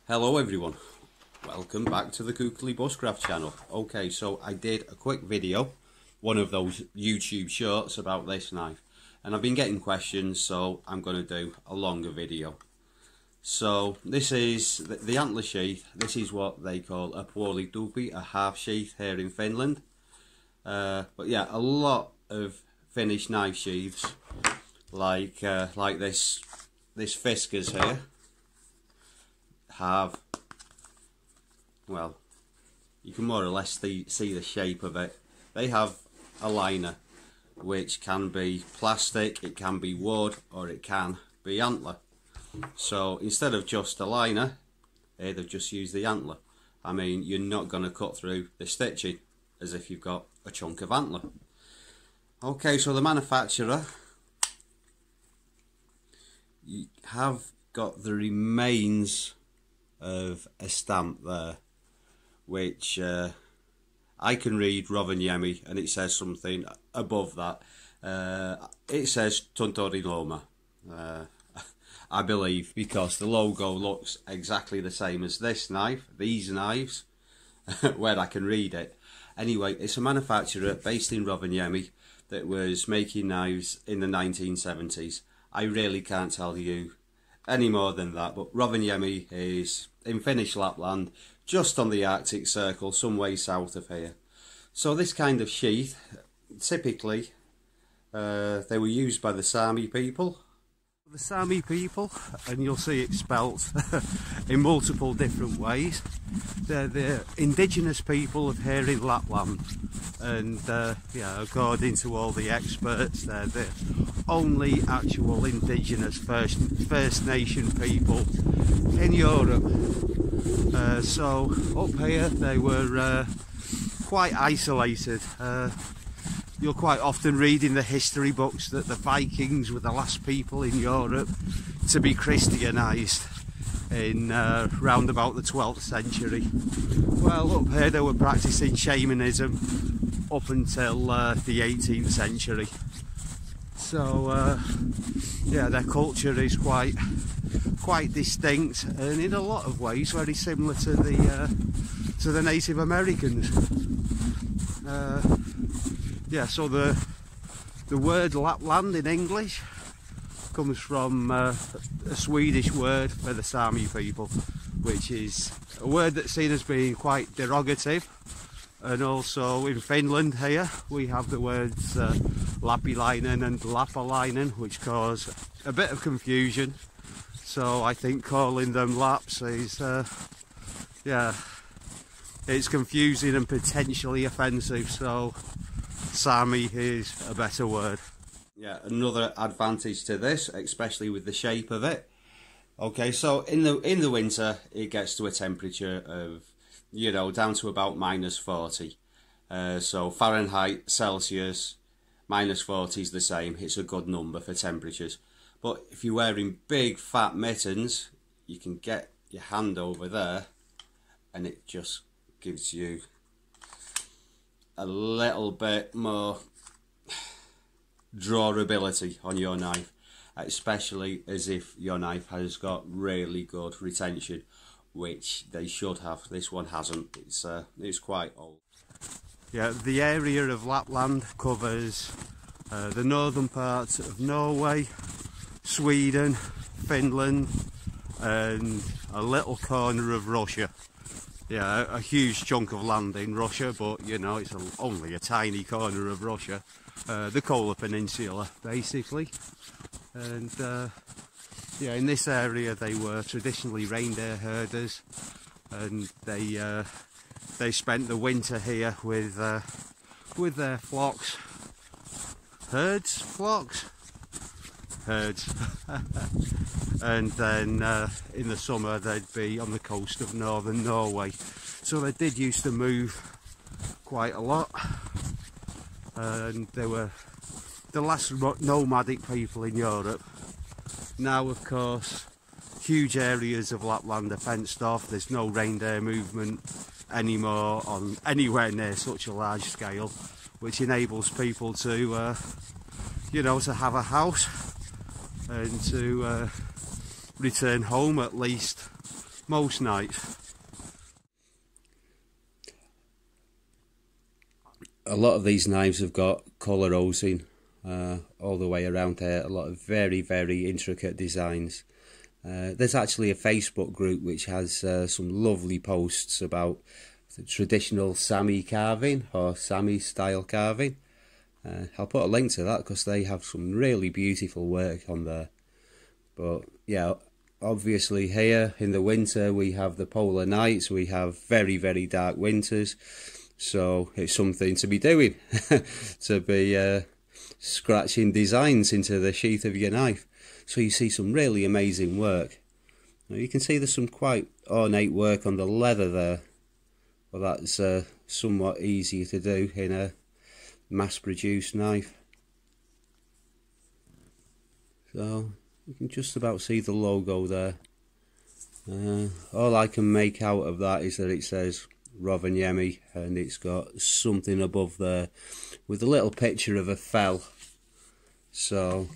Hello everyone, welcome back to the Kukli Bushcraft channel. Okay, so I did a quick video, one of those YouTube shorts about this knife, and I've been getting questions, so I'm going to do a longer video. So this is the antler sheath. This is what they call a puoli tupi, a half sheath here in Finland. But yeah, a lot of Finnish knife sheaths like this Fiskars here have, well, you can more or less see the shape of it. They have a liner which can be plastic, it can be wood, or it can be antler. So instead of just a liner, they've just used the antler. I mean, you're not going to cut through the stitching as if you've got a chunk of antler. Okay, so the manufacturer have got the remains of a stamp there, which I can read Rovaniemi, and it says something above that. It says Tuntoriloma, I believe, because the logo looks exactly the same as this knife, these knives, where I can read it. Anyway, it's a manufacturer based in Rovaniemi that was making knives in the 1970s. I really can't tell you any more than that, but Rovaniemi is in Finnish Lapland, just on the Arctic Circle, some way south of here. So this kind of sheath, typically, they were used by the Saami people. The Saami people, and you'll see it spelt in multiple different ways. They're the indigenous people of here in Lapland, and yeah, according to all the experts, they're the only actual indigenous First Nation people in Europe. So up here they were quite isolated. You'll quite often read in the history books that the Vikings were the last people in Europe to be Christianised in round about the 12th century. Well, up here they were practicing shamanism up until the 18th century. So yeah, their culture is quite distinct, and in a lot of ways very similar to the Native Americans. Yeah, so the word Lapland in English comes from a Swedish word for the Saami people, which is a word that's seen as being quite derogative. And also in Finland here we have the words Lapilainen and Lapalainen, which cause a bit of confusion. So I think calling them Laps is, yeah, it's confusing and potentially offensive. So Saami is a better word. Yeah, another advantage to this, especially with the shape of it. Okay, so in the winter it gets to a temperature of, you know, down to about -40. So Fahrenheit, Celsius, -40 is the same. It's a good number for temperatures. But if you're wearing big fat mittens, you can get your hand over there and it just gives you a little bit more drawability on your knife, especially as if your knife has got really good retention, which they should have. This one hasn't. It's quite old. Yeah, the area of Lapland covers the northern parts of Norway, Sweden, Finland, and a little corner of Russia. Yeah, a huge chunk of land in Russia, but you know, it's only a tiny corner of Russia. The Kola Peninsula, basically. And yeah, in this area they were traditionally reindeer herders, and they spent the winter here with their flocks. Herds? And then in the summer they'd be on the coast of northern Norway. So they did used to move quite a lot, and they were the last nomadic people in Europe. Now, of course, huge areas of Lapland are fenced off. There's no reindeer movement anymore on anywhere near such a large scale, which enables people to you know, to have a house and to return home at least most nights. A lot of these knives have got colour hosing all the way around there. A lot of very, very intricate designs. There's actually a Facebook group which has some lovely posts about the traditional Saami carving or Saami style carving. I'll put a link to that because they have some really beautiful work on there. But yeah, obviously here in the winter we have the polar nights, we have very, very dark winters, so it's something to be doing, to be scratching designs into the sheath of your knife. So you see some really amazing work. Now you can see there's some quite ornate work on the leather there, but that's somewhat easier to do in a mass-produced knife. So you can just about see the logo there. All I can make out of that is that it says Rovaniemi, and it's got something above there with a little picture of a fell. So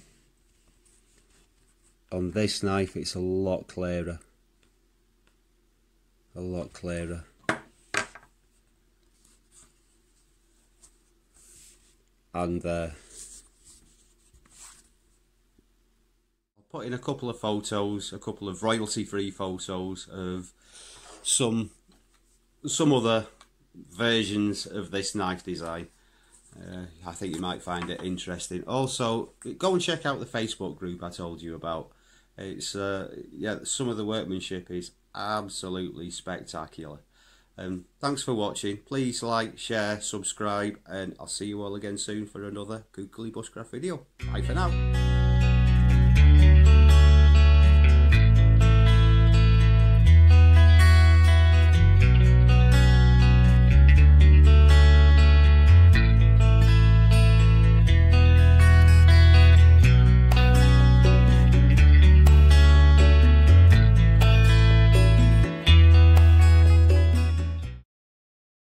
on this knife it's a lot clearer. A lot clearer. And I'll put in a couple of photos, a couple of royalty-free photos of some other versions of this knife design. I think you might find it interesting. Also, go and check out the Facebook group I told you about. It's yeah, some of the workmanship is absolutely spectacular. Thanks for watching. Please like, share, subscribe, and I'll see you all again soon for another Googly Bushcraft video. Bye for now.